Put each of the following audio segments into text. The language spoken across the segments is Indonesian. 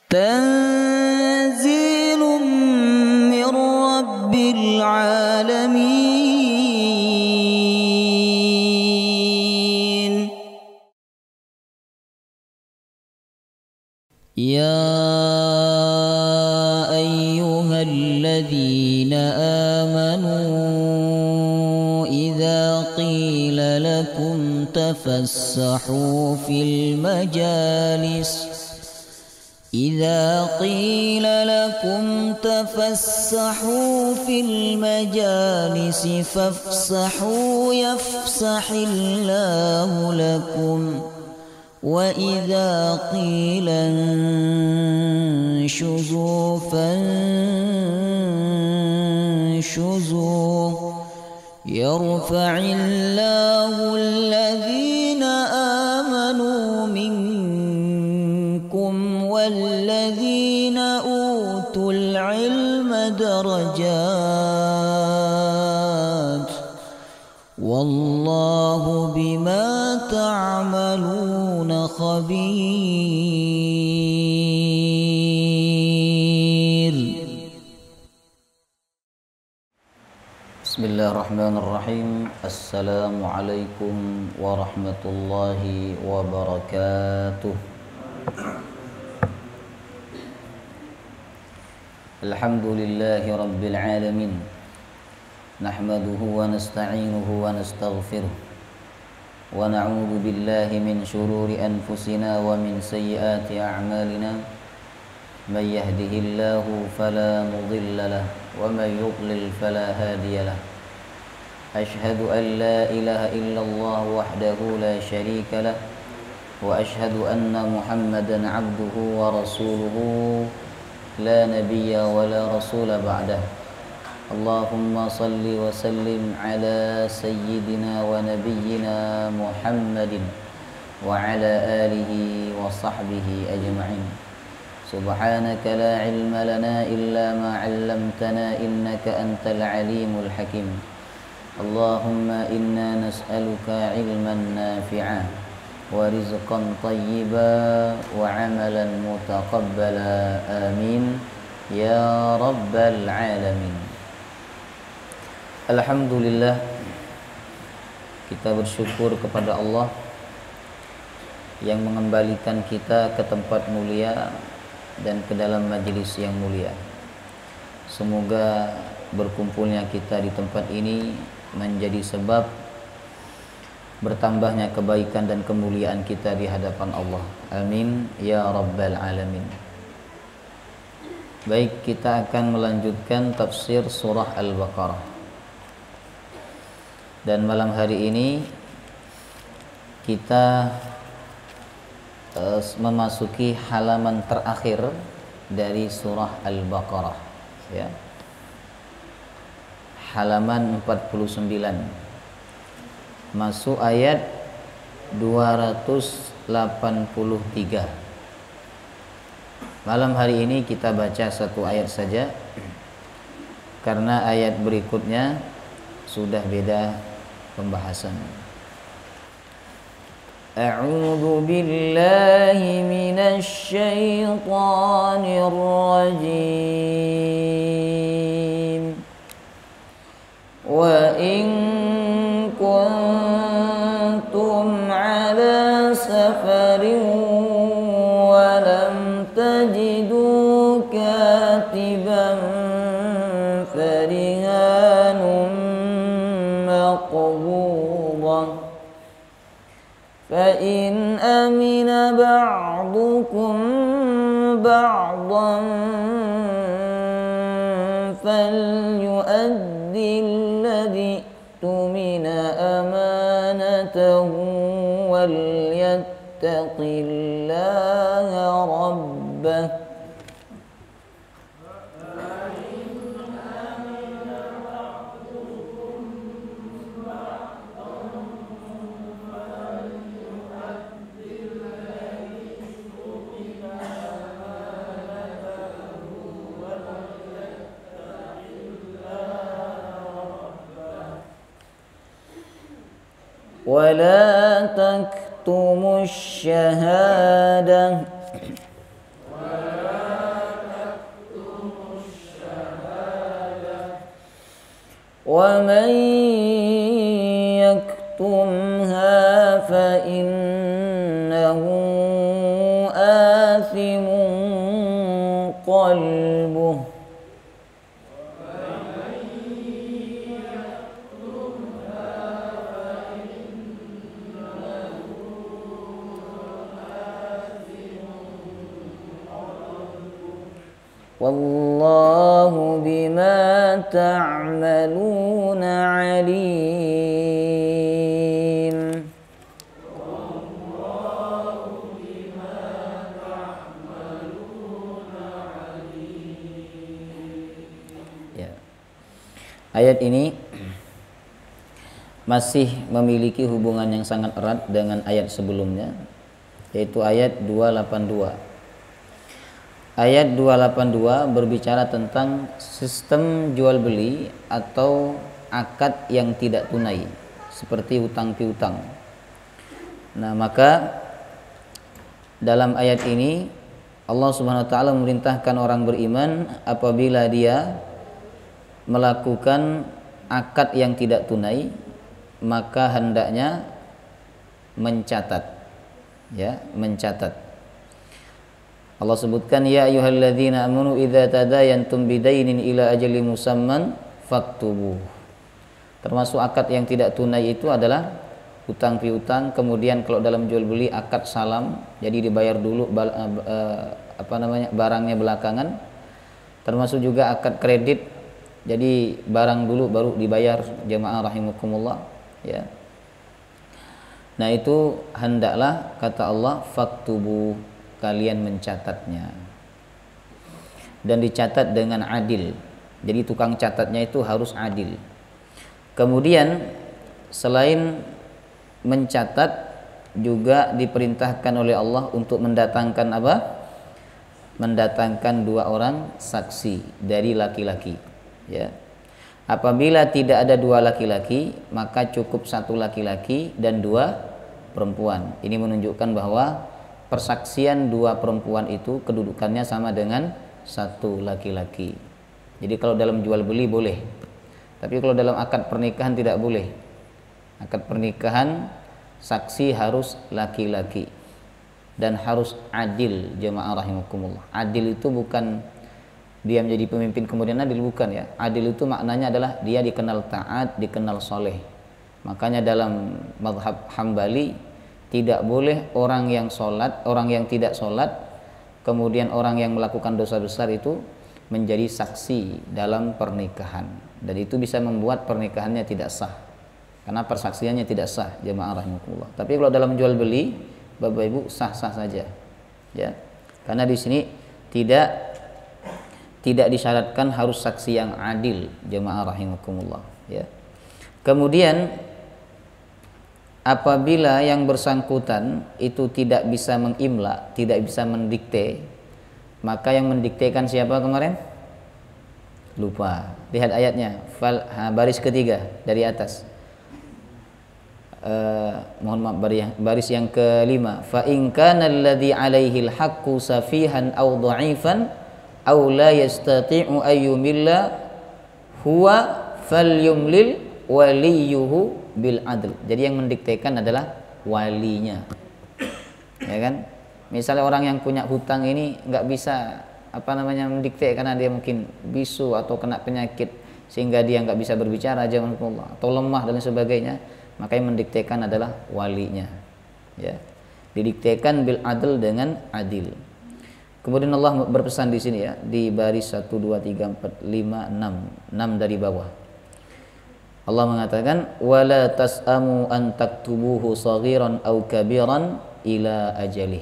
تنزيل من رب العالمين. يا أيها الذين آمنوا إذا قيل لكم تفسحوا في المجالس فافسحوا يفسح الله لكم، وإذا قيل انشزوا فانشزوا يرفع الله الذين آمنوا منكم والذين أوتوا العلم درجات، والله بما تعملون خبير. بسم الله الرحمن الرحيم. السلام عليكم ورحمة الله وبركاته. الحمد لله رب العالمين، نحمده ونستعينه ونستغفره، ونعوذ بالله من شرور أنفسنا ومن سيئات أعمالنا، من يهده الله فلا مضل له ومن يضلل فلا هادي له. أشهد أن لا إله إلا الله وحده لا شريك له، وأشهد أن محمدا عبده ورسوله لا نبي ولا رسول بعده. اللهم صل وسلم على سيدنا ونبينا محمد وعلى آله وصحبه أجمعين. سبحانك لا علم لنا إلا ما علمتنا إنك أنت العليم الحكيم. اللهم إنا نسألك علما نافعا ورزقا طيبا وعملا متقبلا، آمين يا رب العالمين. Alhamdulillah, kita bersyukur kepada Allah yang mengembalikan kita ke tempat mulia dan ke dalam majelis yang mulia. Semoga berkumpulnya kita di tempat ini menjadi sebab bertambahnya kebaikan dan kemuliaan kita di hadapan Allah. Amin ya rabbal alamin. Baik, kita akan melanjutkan tafsir surah Al-Baqarah. Dan malam hari ini kita memasuki halaman terakhir dari surah Al-Baqarah, ya. Halaman 49. Masuk ayat 283. Malam hari ini kita baca satu ayat saja, karena ayat berikutnya sudah beda pembahasan. A'udzu billahi minasy syaithanir rajim. Wa in kuntum ala safarin wa lam tajidu katiban farihanun maqbudah فإن أمن بعضكم بعضا فليؤدي الذي اؤتمن أمانته وليتق الله ربه ولا تكتموا الشهادة ومن يكتمها فإنه آثم قلبه والله بما تعملون عليم. Ya. Ayat ini masih memiliki hubungan yang sangat erat dengan ayat sebelumnya, yaitu ayat 282. Ayat 282 berbicara tentang sistem jual beli atau akad yang tidak tunai seperti hutang piutang. Nah, maka dalam ayat ini Allah Subhanahu wa taala memerintahkan orang beriman apabila dia melakukan akad yang tidak tunai maka hendaknya mencatat, ya, mencatat. Allah sebutkan ya ayyuhalladzina amanu idza tadayantum bidainin ila ajalin musamman faktubuh. Termasuk akad yang tidak tunai itu adalah hutang piutang, kemudian kalau dalam jual beli akad salam, jadi dibayar dulu barangnya belakangan. Termasuk juga akad kredit, jadi barang dulu baru dibayar, jamaah rahimakumullah, ya. Nah, itu hendaklah kata Allah faktubuh, kalian mencatatnya, dan dicatat dengan adil. Jadi tukang catatnya itu harus adil. Kemudian selain mencatat juga diperintahkan oleh Allah untuk mendatangkan apa? Mendatangkan 2 orang saksi dari laki-laki, ya. Apabila tidak ada 2 laki-laki, maka cukup 1 laki-laki dan 2 perempuan. Ini menunjukkan bahwa persaksian 2 perempuan itu kedudukannya sama dengan 1 laki-laki. Jadi kalau dalam jual beli boleh, tapi kalau dalam akad pernikahan tidak boleh. Akad pernikahan saksi harus laki-laki dan harus adil, jemaah rahimakumullah. Adil itu bukan dia menjadi pemimpin kemudian adil, bukan, ya. Adil itu maknanya adalah dia dikenal taat, dikenal soleh. Makanya dalam mazhab Hambali tidak boleh orang yang sholat, orang yang tidak sholat, kemudian orang yang melakukan dosa besar itu menjadi saksi dalam pernikahan, dan itu bisa membuat pernikahannya tidak sah karena persaksiannya tidak sah, jemaah rahimakumullah. Tapi kalau dalam jual beli, Bapak Ibu, sah-sah saja, ya, karena di sini tidak disyaratkan harus saksi yang adil, jemaah rahimakumullah, ya. Kemudian apabila yang bersangkutan itu tidak bisa mengimla, tidak bisa mendikte, maka yang mendiktekan siapa kemarin? Lupa. Lihat ayatnya, baris ketiga dari atas. Mohon maaf, baris yang kelima. Fa in kana alladhi 'alaihi al-haqqu safihan aw dha'ifan aw la yastati'u ayyumilla huwa falyumlil waliyuhu bil adl. Jadi yang mendiktekan adalah walinya, ya kan. Misalnya orang yang punya hutang ini nggak bisa mendikte karena dia mungkin bisu atau kena penyakit sehingga dia nggak bisa berbicara, jazakumullah, atau lemah dan sebagainya, maka yang mendiktekan adalah walinya, ya. Didiktekan bil adl, dengan adil. Kemudian Allah berpesan di sini, ya, di baris 1 2 3 4 5 6 dari bawah. Allah mengatakan wala tas'amu an taktubuhu saghiran aw kabiran ila ajalih.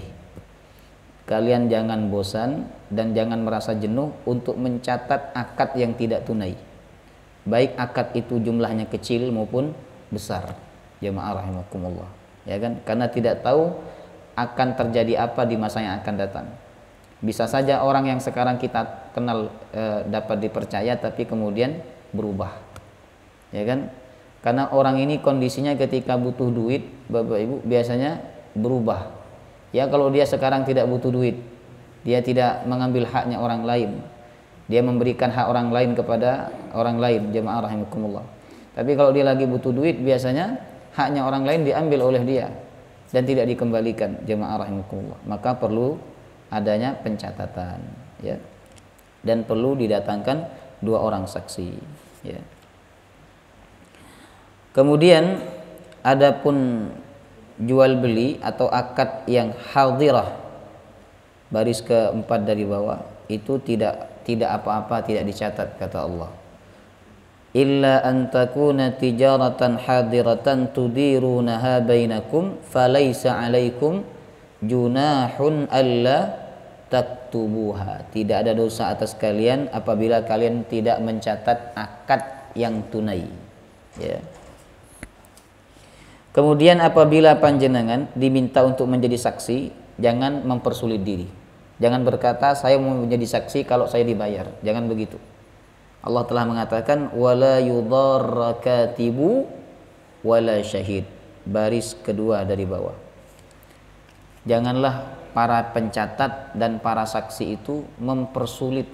Kalian jangan bosan dan jangan merasa jenuh untuk mencatat akad yang tidak tunai, baik akad itu jumlahnya kecil maupun besar, jemaah rahimakumullah, ya kan, karena tidak tahu akan terjadi apa di masa yang akan datang. Bisa saja orang yang sekarang kita kenal dapat dipercaya tapi kemudian berubah, ya kan, karena orang ini kondisinya ketika butuh duit, Bapak Ibu, biasanya berubah. Ya, kalau dia sekarang tidak butuh duit, dia tidak mengambil haknya orang lain, dia memberikan hak orang lain kepada orang lain, jemaah rahimakumullah. Tapi kalau dia lagi butuh duit, biasanya haknya orang lain diambil oleh dia dan tidak dikembalikan, jemaah rahimakumullah. Maka perlu adanya pencatatan, ya. Dan perlu didatangkan 2 orang saksi, ya. Kemudian adapun jual beli atau akad yang hadirah, baris keempat dari bawah, itu tidak apa-apa, tidak dicatat, kata Allah. Illa an takuna tijaratan hadiratan tudirunaha bainakum falaysa 'alaikum junahun alla taktubuha. Tidak ada dosa atas kalian apabila kalian tidak mencatat akad yang tunai, ya. Kemudian apabila panjenengan diminta untuk menjadi saksi, jangan mempersulit diri. Jangan berkata saya mau menjadi saksi kalau saya dibayar. Jangan begitu. Allah telah mengatakan wala yudarra katibu wala syahid. Baris kedua dari bawah. Janganlah para pencatat dan para saksi itu mempersulit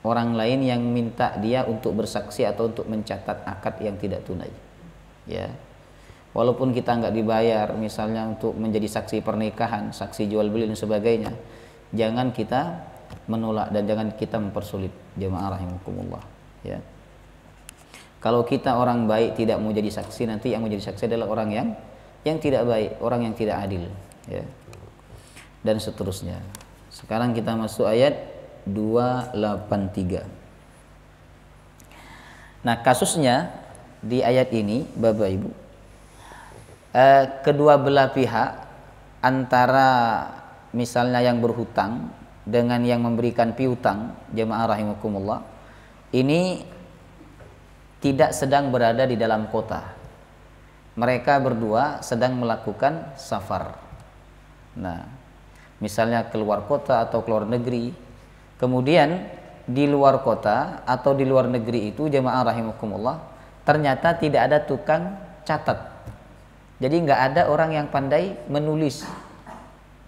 orang lain yang minta dia untuk bersaksi atau untuk mencatat akad yang tidak tunai, ya. Walaupun kita nggak dibayar, misalnya untuk menjadi saksi pernikahan, saksi jual beli dan sebagainya, jangan kita menolak dan jangan kita mempersulit, jemaah rahimakumullah, ya. Kalau kita orang baik tidak mau jadi saksi, nanti yang mau jadi saksi adalah orang yang tidak baik, orang yang tidak adil, ya. Dan seterusnya. Sekarang kita masuk ayat 283. Nah, kasusnya di ayat ini, Bapak Ibu, kedua belah pihak, antara misalnya yang berhutang dengan yang memberikan piutang, jemaah rahimakumullah, ini tidak sedang berada di dalam kota. Mereka berdua sedang melakukan safar. Nah, misalnya keluar kota atau keluar negeri. Kemudian di luar kota atau di luar negeri itu, jemaah rahimakumullah, ternyata tidak ada tukang catat. Jadi nggak ada orang yang pandai menulis.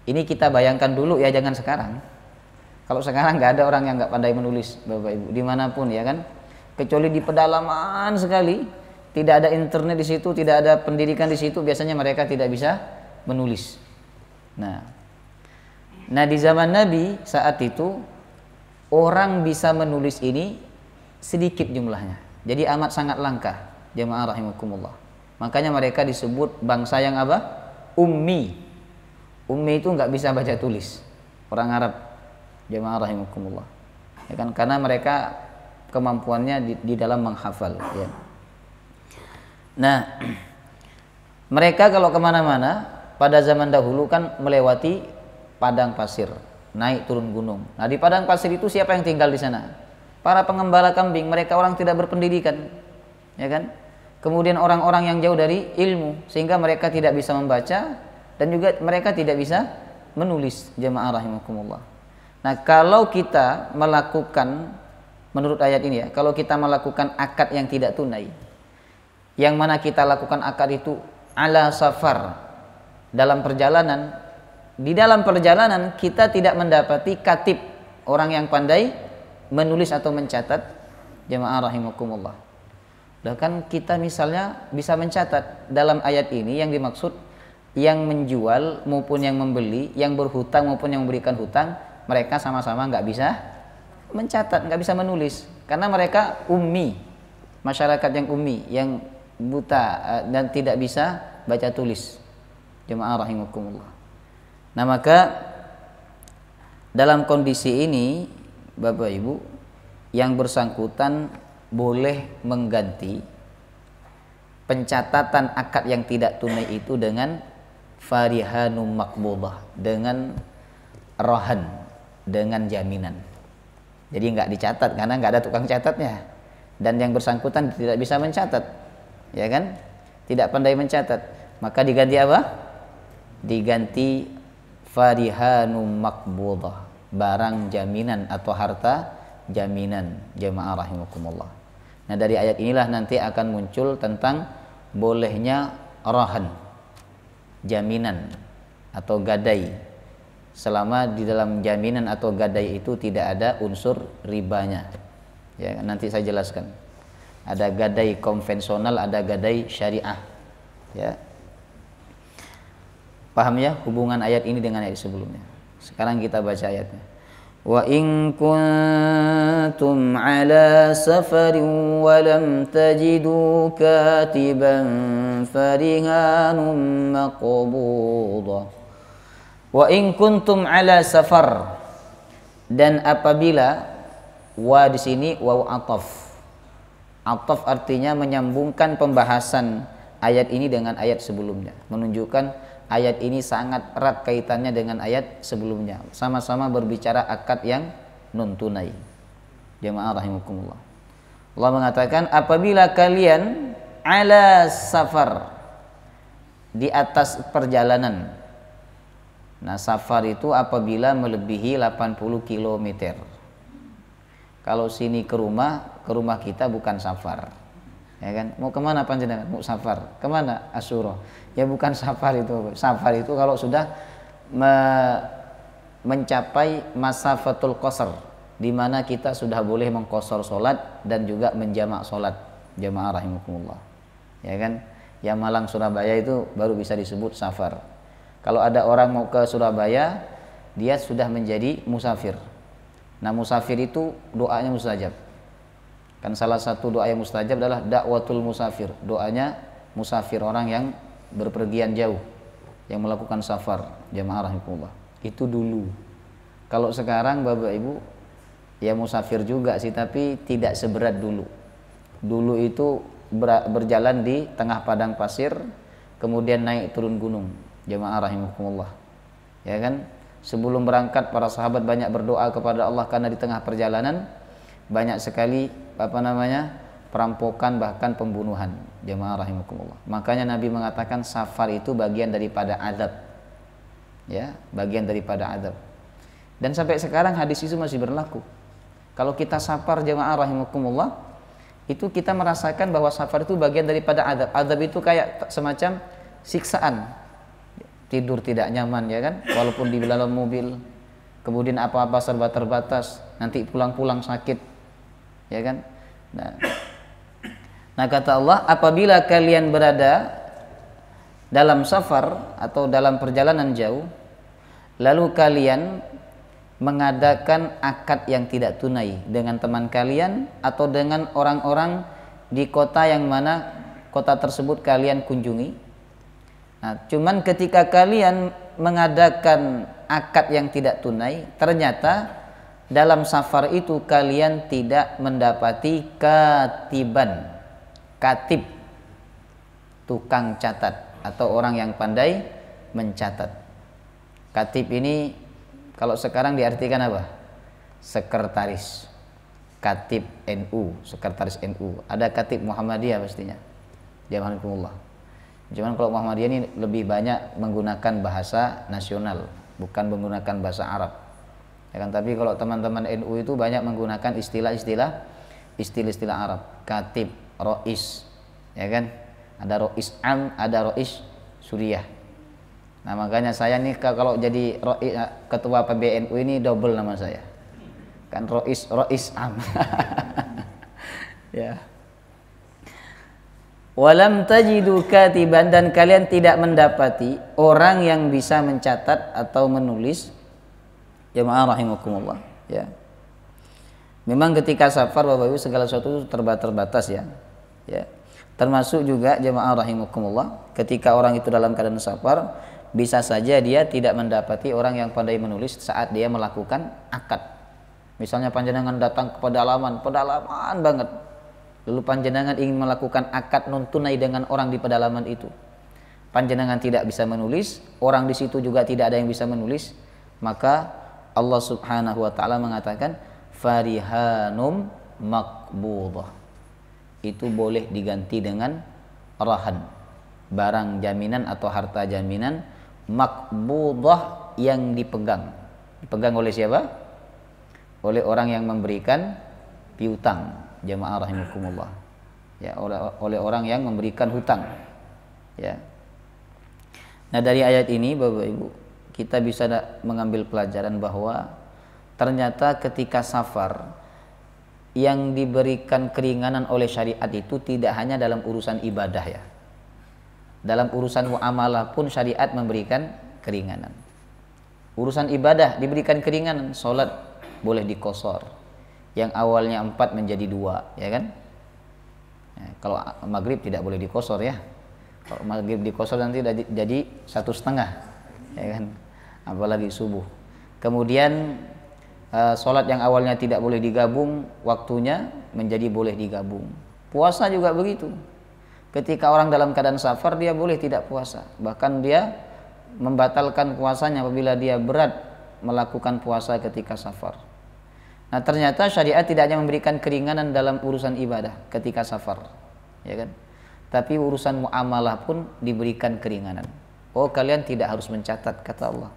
Ini kita bayangkan dulu ya, jangan sekarang. Kalau sekarang nggak ada orang yang nggak pandai menulis, Bapak Ibu, dimanapun, ya kan. Kecuali di pedalaman sekali, tidak ada internet di situ, tidak ada pendidikan di situ, biasanya mereka tidak bisa menulis. Nah di zaman Nabi saat itu, orang bisa menulis ini sedikit jumlahnya. Jadi amat sangat langka, jemaah rahimakumullah. Makanya mereka disebut bangsa yang apa? Ummi. Ummi itu nggak bisa baca tulis, orang Arab, jemaah rahimakumullah, ya kan, karena mereka kemampuannya di dalam menghafal, ya. Nah, mereka kalau kemana-mana pada zaman dahulu kan melewati padang pasir, naik turun gunung. Nah, di padang pasir itu siapa yang tinggal di sana? Para pengembala kambing. Mereka orang tidak berpendidikan, ya kan. Kemudian orang-orang yang jauh dari ilmu, sehingga mereka tidak bisa membaca dan juga mereka tidak bisa menulis, jemaah rahimakumullah. Nah, kalau kita melakukan, menurut ayat ini ya, kalau kita melakukan akad yang tidak tunai, yang mana kita lakukan akad itu ala safar, dalam perjalanan, di dalam perjalanan kita tidak mendapati katib, orang yang pandai menulis atau mencatat, jemaah rahimakumullah. Bahkan kita misalnya bisa mencatat. Dalam ayat ini yang dimaksud yang menjual maupun yang membeli, yang berhutang maupun yang memberikan hutang, mereka sama-sama nggak bisa mencatat, nggak bisa menulis, karena mereka ummi, masyarakat yang ummi, yang buta dan tidak bisa baca tulis, jemaah rahimakumullah. Nah, maka dalam kondisi ini, Bapak Ibu, yang bersangkutan boleh mengganti pencatatan akad yang tidak tunai itu dengan farihanum maqbudah, dengan rohan, dengan jaminan. Jadi nggak dicatat karena nggak ada tukang catatnya, dan yang bersangkutan tidak bisa mencatat, ya kan, tidak pandai mencatat, maka diganti apa? Diganti farihanum maqbudah, barang jaminan atau harta jaminan, jemaah rahimakumullah. Nah, dari ayat inilah nanti akan muncul tentang bolehnya rahan, jaminan atau gadai, selama di dalam jaminan atau gadai itu tidak ada unsur ribanya. Ya, nanti saya jelaskan. Ada gadai konvensional, ada gadai syariah. Ya. Paham ya hubungan ayat ini dengan ayat sebelumnya. Sekarang kita baca ayatnya. Wa in kuntum ala safarin wa lam tajidu katiban farihanun maqbudah. Wa in kuntum ala safar, dan apabila, wa di sini waw ataf. Ataf artinya menyambungkan pembahasan ayat ini dengan ayat sebelumnya, menunjukkan ayat ini sangat erat kaitannya dengan ayat sebelumnya. Sama-sama berbicara akad yang non tunai. Jemaah rahimakumullah. Allah mengatakan apabila kalian ala safar, di atas perjalanan. Nah, safar itu apabila melebihi 80 km. Kalau sini ke rumah kita bukan safar. Ya kan? Mau kemana panjenengan? Mau safar. Kemana? Asyura. Ya bukan safar itu. Safar itu kalau sudah mencapai masafatul qasar, di mana kita sudah boleh mengqasar salat dan juga menjamak salat. Jamaah rahimakumullah. Ya kan? Yang Malang Surabaya itu baru bisa disebut safar. Kalau ada orang mau ke Surabaya, dia sudah menjadi musafir. Nah, musafir itu doanya mustajab. Kan salah satu doa yang mustajab adalah dakwatul musafir. Doanya musafir, orang yang berpergian jauh, yang melakukan safar. Jamaah rahimakumullah. Itu dulu. Kalau sekarang Bapak Ibu ya musafir juga sih, tapi tidak seberat dulu. Dulu itu berjalan di tengah padang pasir, kemudian naik turun gunung. Jamaah rahimakumullah. Ya kan? Sebelum berangkat para sahabat banyak berdoa kepada Allah karena di tengah perjalanan banyak sekali perampokan bahkan pembunuhan. Jamaah rahimakumullah. Makanya Nabi mengatakan safar itu bagian daripada azab. Ya, bagian daripada azab. Dan sampai sekarang hadis itu masih berlaku. Kalau kita safar jamaah rahimakumullah, itu kita merasakan bahwa safar itu bagian daripada azab. Azab itu kayak semacam siksaan. Tidur tidak nyaman, ya kan, walaupun di dalam mobil, kemudian apa-apa serba terbatas, nanti pulang-pulang sakit, ya kan. Nah kata Allah, apabila kalian berada dalam safar atau dalam perjalanan jauh, lalu kalian mengadakan akad yang tidak tunai dengan teman kalian atau dengan orang-orang di kota yang mana kota tersebut kalian kunjungi. Nah, cuman ketika kalian mengadakan akad yang tidak tunai, ternyata dalam safar itu kalian tidak mendapati katiban, katib, tukang catat atau orang yang pandai mencatat. Katib ini kalau sekarang diartikan apa? Sekretaris. Katib NU, sekretaris NU. Ada katib Muhammadiyah pastinya. Jazakumullah. Cuman kalau Muhammadiyah ini lebih banyak menggunakan bahasa nasional, bukan menggunakan bahasa Arab. Ya kan, tapi kalau teman-teman NU itu banyak menggunakan istilah-istilah Arab. Katib, rois, ya kan? Ada rois am, ada rois suriah. Nah, makanya saya nih kalau jadi ketua PBNU ini double nama saya. Kan rois am. Ya. Walam tajidu katiban, dan kalian tidak mendapati orang yang bisa mencatat atau menulis. Jamaah rahimakumullah, ya. Memang ketika safar Bapak Ibu segala sesuatu terbatas ya. Ya. Termasuk juga jamaah rahimakumullah, ketika orang itu dalam keadaan safar, bisa saja dia tidak mendapati orang yang pandai menulis saat dia melakukan akad. Misalnya panjenengan datang ke pedalaman banget. Lalu panjenengan ingin melakukan akad non tunai dengan orang di pedalaman itu. Panjenengan tidak bisa menulis, orang di situ juga tidak ada yang bisa menulis, maka Allah Subhanahu wa taala mengatakan farihanum maqbudah. Itu boleh diganti dengan rahan, barang jaminan atau harta jaminan maqbudah yang dipegang. Dipegang oleh siapa? Oleh orang yang memberikan piutang. Jamaah rahimakumullah, ya, oleh orang yang memberikan hutang, ya. Nah, dari ayat ini Bapak Ibu kita bisa mengambil pelajaran bahwa ternyata ketika safar yang diberikan keringanan oleh syariat itu tidak hanya dalam urusan ibadah ya. Dalam urusan muamalah pun syariat memberikan keringanan. Urusan ibadah diberikan keringanan, sholat boleh dikosor. Yang awalnya 4 menjadi 2, ya kan? Ya, kalau maghrib tidak boleh dikosor ya. Kalau maghrib dikosor nanti jadi 1,5, ya kan? Apalagi subuh. Kemudian sholat yang awalnya tidak boleh digabung, waktunya menjadi boleh digabung. Puasa juga begitu. Ketika orang dalam keadaan safar, dia boleh tidak puasa. Bahkan dia membatalkan puasanya apabila dia berat melakukan puasa ketika safar. Nah, ternyata syariat tidak hanya memberikan keringanan dalam urusan ibadah ketika safar, ya kan? Tapi urusan muamalah pun diberikan keringanan. Oh, kalian tidak harus mencatat, kata Allah.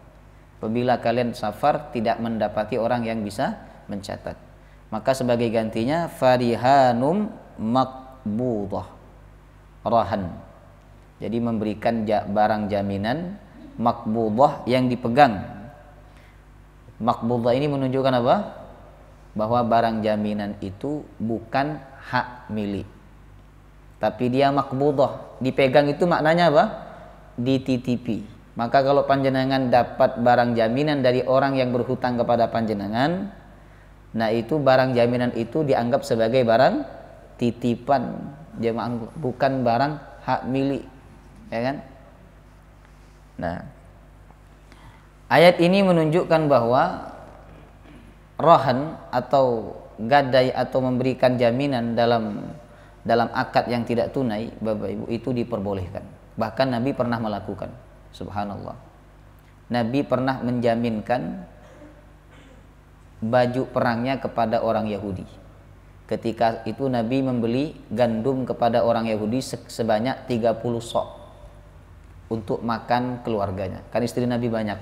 Apabila kalian safar tidak mendapati orang yang bisa mencatat, maka sebagai gantinya farihanum maqbudah, rahan. Jadi memberikan barang jaminan maqbudah yang dipegang. Maqbudah ini menunjukkan apa? Bahwa barang jaminan itu bukan hak milik, tapi dia maqbudah, dipegang. Itu maknanya apa? Dititipi. Maka kalau panjenengan dapat barang jaminan dari orang yang berhutang kepada panjenengan, nah itu barang jaminan itu dianggap sebagai barang titipan, bukan barang hak milik, ya kan? Nah, ayat ini menunjukkan bahwa rohan atau gadai atau memberikan jaminan dalam akad yang tidak tunai, Bapak Ibu, itu diperbolehkan. Bahkan Nabi pernah melakukan. Subhanallah. Nabi pernah menjaminkan baju perangnya kepada orang Yahudi. Ketika itu Nabi membeli gandum kepada orang Yahudi sebanyak 30 sok untuk makan keluarganya. Kan istri Nabi banyak,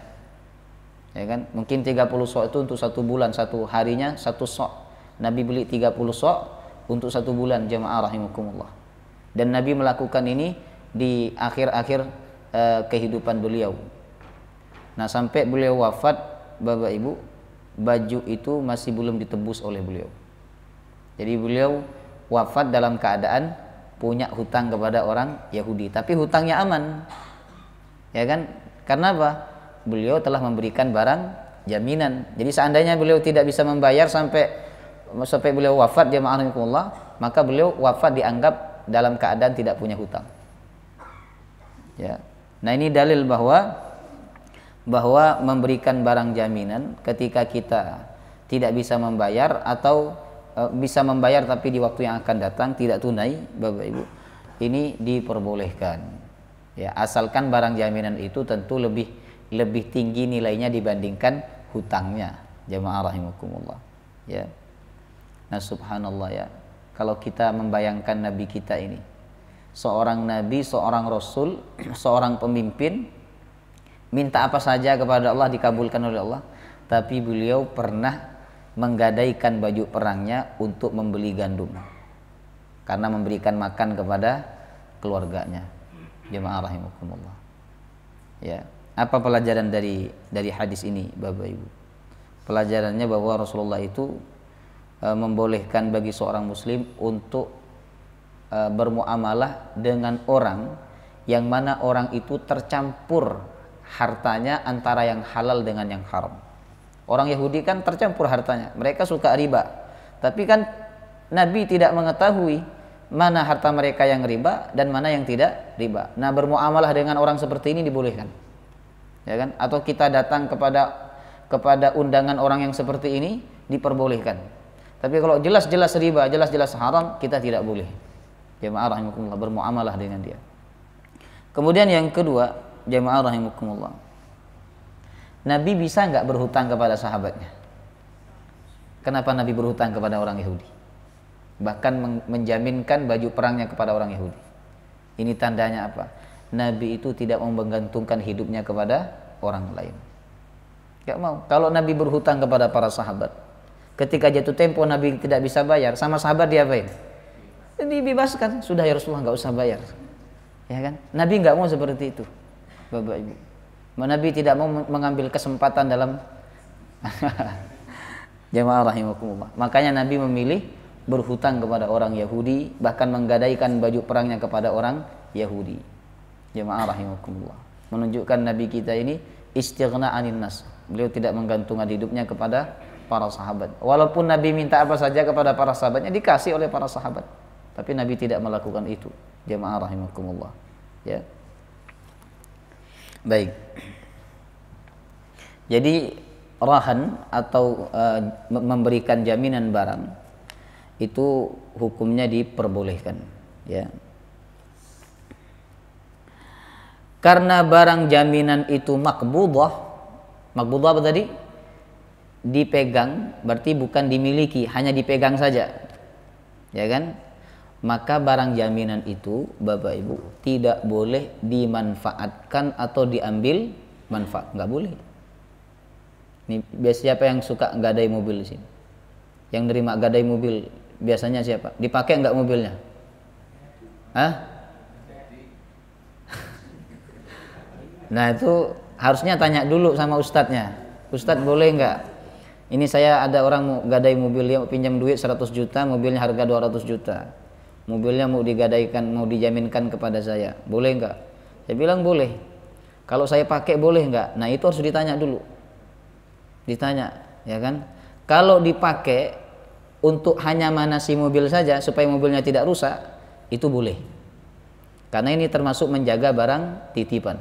ya kan? Mungkin 30 sok itu untuk 1 bulan, 1 harinya 1 sok. Nabi beli 30 sok untuk 1 bulan, jemaah rahimakumullah. Dan Nabi melakukan ini di akhir-akhir kehidupan beliau. Nah, sampai beliau wafat, Bapak Ibu, baju itu masih belum ditebus oleh beliau. Jadi beliau wafat dalam keadaan punya hutang kepada orang Yahudi, tapi hutangnya aman, ya kan? Karena apa? Beliau telah memberikan barang jaminan. Jadi seandainya beliau tidak bisa membayar sampai beliau wafat, jemaah rahimakumullah, maka beliau wafat dianggap dalam keadaan tidak punya hutang. Ya. Nah, ini dalil bahwa memberikan barang jaminan ketika kita tidak bisa membayar atau bisa membayar tapi di waktu yang akan datang tidak tunai, Bapak Ibu, ini diperbolehkan. Ya, asalkan barang jaminan itu tentu lebih tinggi nilainya dibandingkan hutangnya, jemaah rahimakumullah. Ya. Nah, subhanallah ya. Kalau kita membayangkan Nabi kita ini, seorang nabi, seorang rasul, seorang pemimpin, minta apa saja kepada Allah dikabulkan oleh Allah, tapi beliau pernah menggadaikan baju perangnya untuk membeli gandum karena memberikan makan kepada keluarganya. Jemaah rahimakumullah. Ya, apa pelajaran dari hadis ini, Bapak Ibu? Pelajarannya bahwa Rasulullah itu membolehkan bagi seorang muslim untuk bermuamalah dengan orang yang mana orang itu tercampur hartanya antara yang halal dengan yang haram. Orang Yahudi kan tercampur hartanya, mereka suka riba, tapi kan Nabi tidak mengetahui mana harta mereka yang riba dan mana yang tidak riba. Nah, bermuamalah dengan orang seperti ini dibolehkan, ya kan? Atau kita datang kepada undangan orang yang seperti ini diperbolehkan. Tapi kalau jelas-jelas riba, jelas-jelas haram, kita tidak boleh. Jemaah rahimakumullah, bermuamalah dengan dia. Kemudian yang kedua, jemaah rahimakumullah, Nabi bisa nggak berhutang kepada sahabatnya? Kenapa Nabi berhutang kepada orang Yahudi? Bahkan menjaminkan baju perangnya kepada orang Yahudi. Ini tandanya apa? Nabi itu tidak mau menggantungkan hidupnya kepada orang lain. Gak mau. Kalau Nabi berhutang kepada para sahabat, ketika jatuh tempo Nabi tidak bisa bayar, sama sahabat diapain? Dibebaskan, sudah ya Rasulullah, nggak usah bayar, ya kan? Nabi nggak mau seperti itu, Bapak Ibu. Nabi tidak mau mengambil kesempatan dalam jemaah rahimakumullah. Makanya Nabi memilih berhutang kepada orang Yahudi, bahkan menggadaikan baju perangnya kepada orang Yahudi. Jemaah rahimakumullah. Menunjukkan Nabi kita ini istighna anin nas. Beliau tidak menggantungkan hidupnya kepada para sahabat. Walaupun Nabi minta apa saja kepada para sahabatnya dikasih oleh para sahabat. Tapi Nabi tidak melakukan itu. Jemaah rahimakumullah. Ya. Baik. Jadi rahan atau memberikan jaminan barang itu hukumnya diperbolehkan, ya. Karena barang jaminan itu makbudah apa tadi? Dipegang, berarti bukan dimiliki, hanya dipegang saja, ya kan? Maka barang jaminan itu, Bapak Ibu, tidak boleh dimanfaatkan atau diambil manfaat, nggak boleh. Ini biasa siapa yang suka gadai mobil di sini? Yang nerima gadai mobil biasanya siapa? Dipakai nggak mobilnya? Hah? Nah itu harusnya tanya dulu sama ustadznya. Ustadz boleh nggak? Ini saya ada orang mau gadai mobil, dia mau pinjam duit 100 juta, mobilnya harga 200 juta. Mobilnya mau digadaikan, mau dijaminkan kepada saya. Boleh nggak? Saya bilang boleh. Kalau saya pakai boleh nggak? Nah itu harus ditanya dulu. Ditanya, ya kan? Kalau dipakai untuk hanya manasi mobil saja supaya mobilnya tidak rusak, itu boleh. Karena ini termasuk menjaga barang titipan.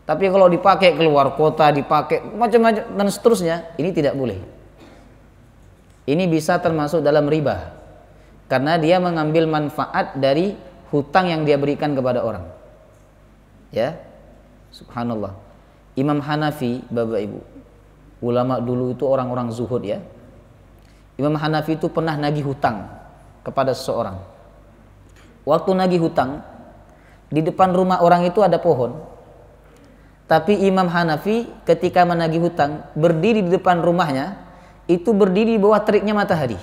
Tapi kalau dipakai keluar kota, dipakai macam-macam dan seterusnya, ini tidak boleh. Ini bisa termasuk dalam riba. Karena dia mengambil manfaat dari hutang yang dia berikan kepada orang. Ya. Subhanallah. Imam Hanafi, Bapak Ibu, ulama dulu itu orang-orang zuhud, ya. Imam Hanafi itu pernah nagih hutang kepada seseorang. Waktu nagih hutang, di depan rumah orang itu ada pohon. Tapi Imam Hanafi ketika menagih hutang, berdiri di depan rumahnya, itu berdiri di bawah teriknya matahari.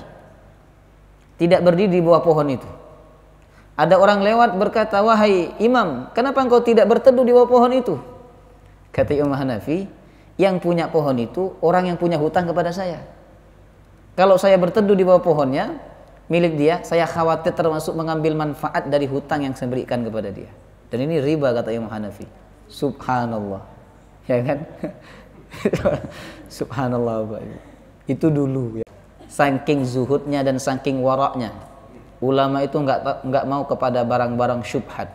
Tidak berdiri di bawah pohon itu. Ada orang lewat berkata, "Wahai Imam, kenapa engkau tidak berteduh di bawah pohon itu?" Kata Imam Hanafi, "Yang punya pohon itu orang yang punya hutang kepada saya. Kalau saya berteduh di bawah pohonnya, milik dia, saya khawatir termasuk mengambil manfaat dari hutang yang saya berikan kepada dia. Dan ini riba," kata Imam Hanafi. Subhanallah. Ya kan? Subhanallah, Bapak Ibu. Itu dulu, ya. Saking zuhudnya dan saking waraknya. Ulama itu enggak mau kepada barang-barang syubhat.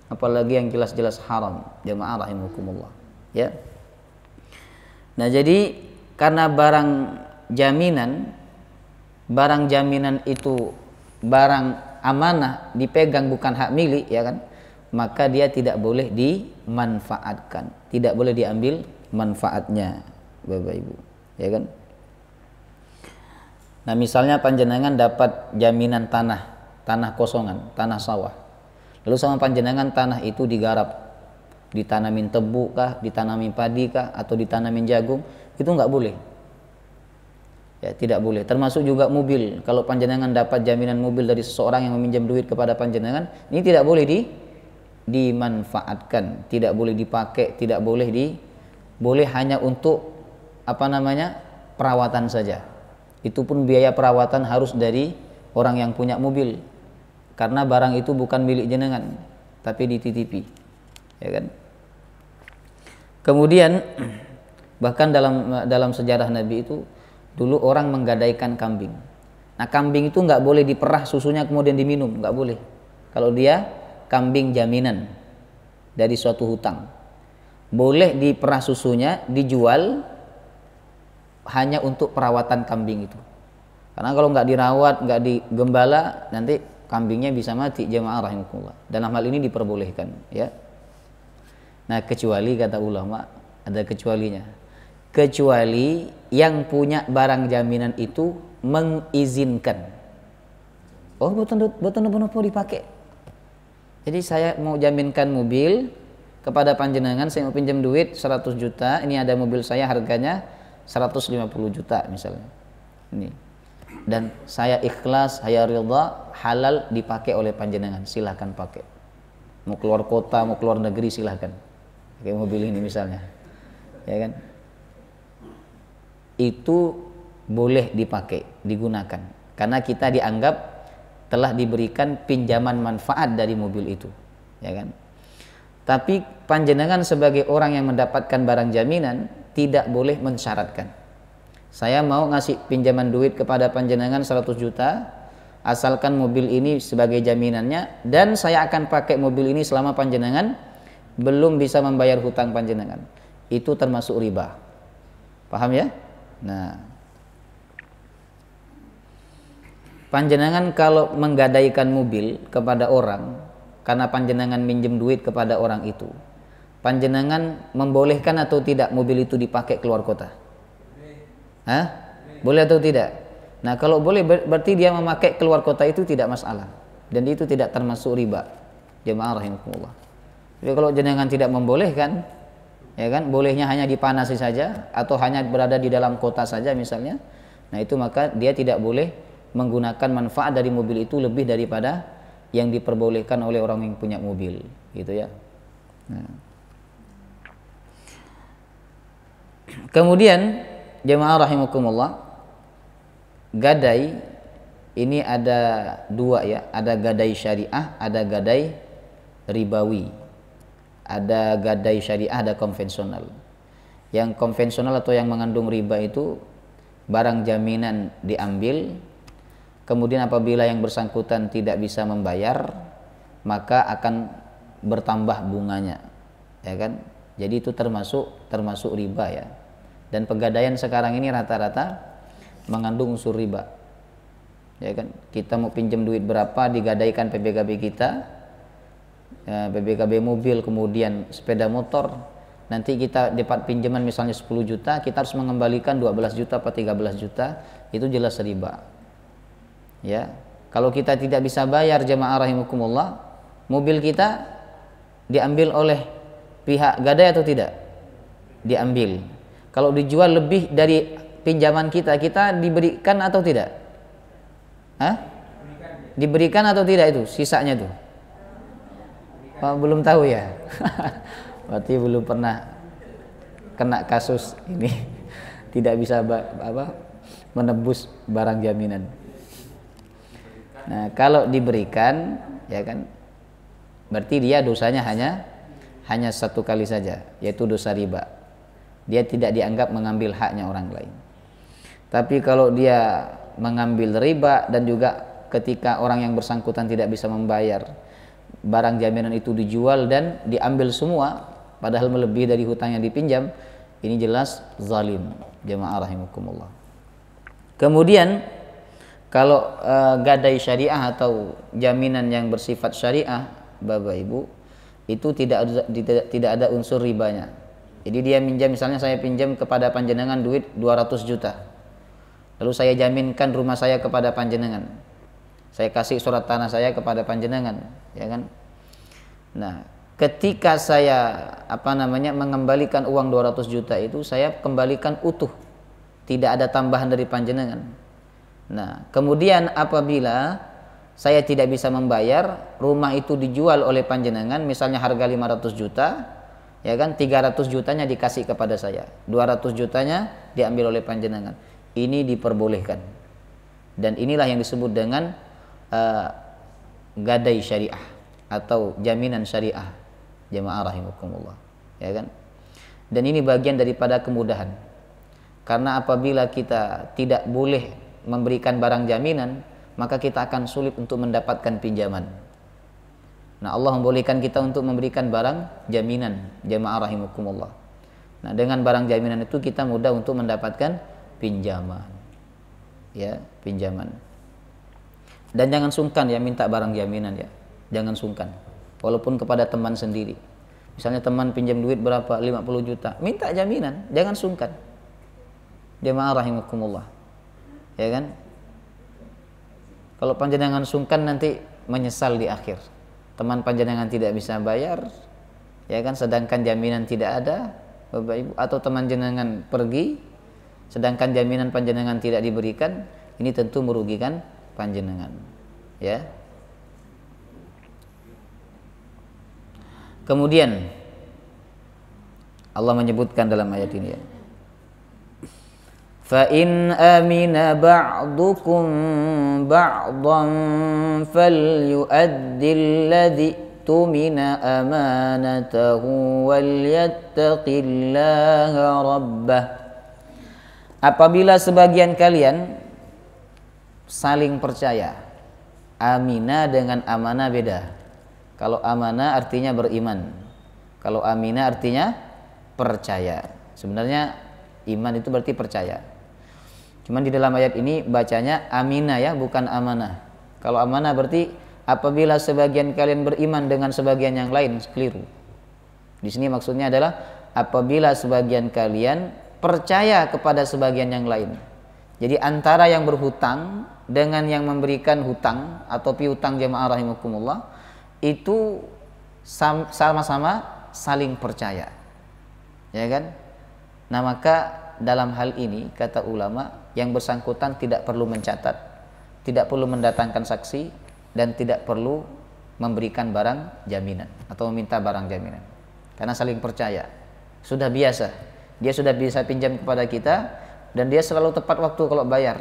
Apalagi yang jelas-jelas haram. Jamaah rahimakumullah. Ya. Nah, jadi karena barang jaminan itu barang amanah, dipegang bukan hak milik, ya kan, maka dia tidak boleh dimanfaatkan, tidak boleh diambil manfaatnya, Bapak Ibu, ya kan. Nah misalnya panjenengan dapat jaminan tanah kosongan, tanah sawah, lalu sama panjenengan tanah itu digarap, ditanamin tebu kah, ditanamin padi kah, atau ditanamin jagung, itu nggak boleh. Ya, tidak boleh. Termasuk juga mobil. Kalau panjenengan dapat jaminan mobil dari seseorang yang meminjam duit kepada panjenengan, ini tidak boleh dimanfaatkan, tidak boleh dipakai, tidak boleh boleh hanya untuk perawatan saja. Itu pun biaya perawatan harus dari orang yang punya mobil. Karena barang itu bukan milik jenengan, tapi dititipi. Ya kan? Kemudian bahkan dalam sejarah Nabi itu dulu orang menggadaikan kambing. Nah kambing itu nggak boleh diperah susunya kemudian diminum, nggak boleh. Kalau dia kambing jaminan dari suatu hutang, boleh diperah susunya, dijual hanya untuk perawatan kambing itu. Karena kalau nggak dirawat, nggak digembala, nanti kambingnya bisa mati. Jamaah rahimakumullah. Dalam hal ini diperbolehkan, ya. Nah kecuali kata ulama ada kecualinya. Kecuali yang punya barang jaminan itu mengizinkan. Oh betul dipakai. Jadi saya mau jaminkan mobil kepada panjenengan, saya mau pinjam duit 100 juta, ini ada mobil saya harganya 150 juta misalnya. Ini. Dan saya ikhlas, saya ridha, halal dipakai oleh panjenengan, silahkan pakai. Mau keluar kota, mau keluar negeri silahkan. Pakai mobil ini misalnya. Ya kan? Itu boleh dipakai, digunakan. karena kita dianggap telah diberikan pinjaman manfaat dari mobil itu, ya kan? Tapi panjenengan sebagai orang yang mendapatkan barang jaminan tidak boleh mensyaratkan. Saya mau ngasih pinjaman duit kepada panjenengan 100 juta, asalkan mobil ini sebagai jaminannya, dan saya akan pakai mobil ini selama panjenengan belum bisa membayar hutang panjenengan. Itu termasuk riba. Paham ya? Nah, panjenengan kalau menggadaikan mobil kepada orang karena panjenengan minjem duit kepada orang itu, panjenengan membolehkan atau tidak mobil itu dipakai keluar kota? Hah? Boleh atau tidak? Nah, kalau boleh berarti dia memakai keluar kota itu tidak masalah, dan itu tidak termasuk riba. Jemaah rahimakumullah. Jadi kalau jenengan tidak membolehkan, ya kan, bolehnya hanya dipanasi saja atau hanya berada di dalam kota saja misalnya, nah itu maka dia tidak boleh menggunakan manfaat dari mobil itu lebih daripada yang diperbolehkan oleh orang yang punya mobil, gitu ya. Nah. Kemudian jemaah rahimakumullah, gadai ini ada dua ya, ada gadai syariah, ada gadai ribawi. Ada gadai syariah, ada konvensional. Yang konvensional atau yang mengandung riba itu barang jaminan diambil, kemudian apabila yang bersangkutan tidak bisa membayar, maka akan bertambah bunganya, ya kan? Jadi itu termasuk riba ya. Dan pegadaian sekarang ini rata-rata mengandung unsur riba, ya kan? Kita mau pinjam duit berapa, digadaikan PBKB kita, PBKB mobil, kemudian sepeda motor, nanti kita dapat pinjaman misalnya 10 juta, kita harus mengembalikan 12 juta atau 13 juta, itu jelas riba. Ya, kalau kita tidak bisa bayar jemaah rahimakumullah, mobil kita diambil oleh pihak gadai atau tidak? Diambil. Kalau dijual lebih dari pinjaman kita, kita diberikan atau tidak? Hah? Diberikan atau tidak itu sisanya tuh? Oh, belum tahu ya. Berarti belum pernah kena kasus ini tidak bisa menebus barang jaminan. Nah, kalau diberikan, ya kan, berarti dia dosanya hanya satu kali saja, yaitu dosa riba. Dia tidak dianggap mengambil haknya orang lain. Tapi kalau dia mengambil riba dan juga ketika orang yang bersangkutan tidak bisa membayar, barang jaminan itu dijual dan diambil semua padahal melebihi dari hutang yang dipinjam, ini jelas zalim, jemaah rahimakumullah. Kemudian kalau gadai syariah atau jaminan yang bersifat syariah, Bapak Ibu, itu tidak ada unsur ribanya. Jadi dia minjam, misalnya saya pinjam kepada panjenengan duit 200 juta. Lalu saya jaminkan rumah saya kepada panjenengan. Saya kasih surat tanah saya kepada panjenengan, ya kan? Nah, ketika saya mengembalikan uang 200 juta itu, saya kembalikan utuh, tidak ada tambahan dari panjenengan. Nah, kemudian apabila saya tidak bisa membayar, rumah itu dijual oleh panjenengan, misalnya harga 500 juta, ya kan, 300 jutanya dikasih kepada saya, 200 jutanya diambil oleh panjenengan. Ini diperbolehkan. Dan inilah yang disebut dengan gadai syariah atau jaminan syariah, jemaah rahimakumullah, ya kan? Dan ini bagian daripada kemudahan. Karena apabila kita tidak boleh memberikan barang jaminan, maka kita akan sulit untuk mendapatkan pinjaman. Nah, Allah membolehkan kita untuk memberikan barang jaminan, jemaah rahimakumullah. Nah, dengan barang jaminan itu kita mudah untuk mendapatkan pinjaman. Ya, pinjaman. Dan jangan sungkan ya minta barang jaminan ya. Jangan sungkan. Walaupun kepada teman sendiri. Misalnya teman pinjam duit berapa? 50 juta. Minta jaminan, jangan sungkan. Jemaah rahimakumullah. Ya kan? Kalau panjenengan sungkan nanti menyesal di akhir. Teman panjenengan tidak bisa bayar, ya kan, sedangkan jaminan tidak ada, Bapak Ibu, atau teman jenengan pergi sedangkan jaminan panjenengan tidak diberikan, ini tentu merugikan panjenengan, ya. Kemudian Allah menyebutkan dalam ayat ini ya, فإن آمن بعضكم بعضا فليؤد الذي اؤتمن أمانته وليتق الله ربه. Apabila sebagian kalian saling percaya, amina dengan amanah beda. Kalau amanah artinya beriman, kalau aminah artinya percaya. Sebenarnya iman itu berarti percaya. Cuman di dalam ayat ini bacanya aminah ya, bukan amanah. Kalau amanah berarti apabila sebagian kalian beriman dengan sebagian yang lain, keliru. Di sini maksudnya adalah apabila sebagian kalian percaya kepada sebagian yang lain. Jadi antara yang berhutang dengan yang memberikan hutang atau piutang jemaah rahimakumullah itu sama-sama saling percaya. Ya kan? Nah, maka dalam hal ini kata ulama yang bersangkutan tidak perlu mencatat, tidak perlu mendatangkan saksi, dan tidak perlu memberikan barang jaminan atau meminta barang jaminan. Karena saling percaya. Sudah biasa. Dia sudah bisa pinjam kepada kita dan dia selalu tepat waktu kalau bayar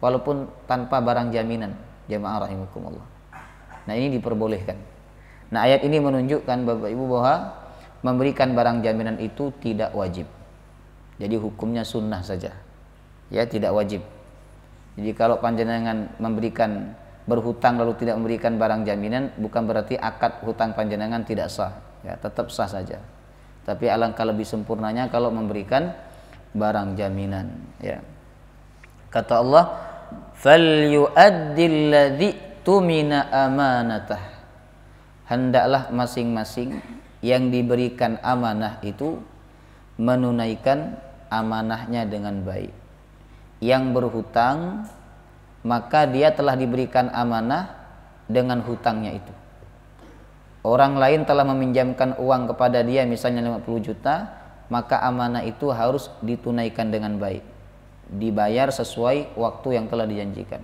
walaupun tanpa barang jaminan. Jamaah rahimakumullah. Nah, ini diperbolehkan. Nah, ayat ini menunjukkan Bapak Ibu bahwa memberikan barang jaminan itu tidak wajib. Jadi hukumnya sunnah saja. Ya, tidak wajib. Jadi kalau panjenengan memberikan berhutang lalu tidak memberikan barang jaminan, bukan berarti akad hutang panjenengan tidak sah. Ya, tetap sah saja. Tapi alangkah lebih sempurnanya kalau memberikan barang jaminan. Ya. Kata Allah, "Falyu'addil ladzi tumina amanatah." Hendaklah masing-masing yang diberikan amanah itu menunaikan amanahnya dengan baik. Yang berhutang maka dia telah diberikan amanah dengan hutangnya itu. Orang lain telah meminjamkan uang kepada dia misalnya 50 juta, maka amanah itu harus ditunaikan dengan baik. Dibayar sesuai waktu yang telah dijanjikan.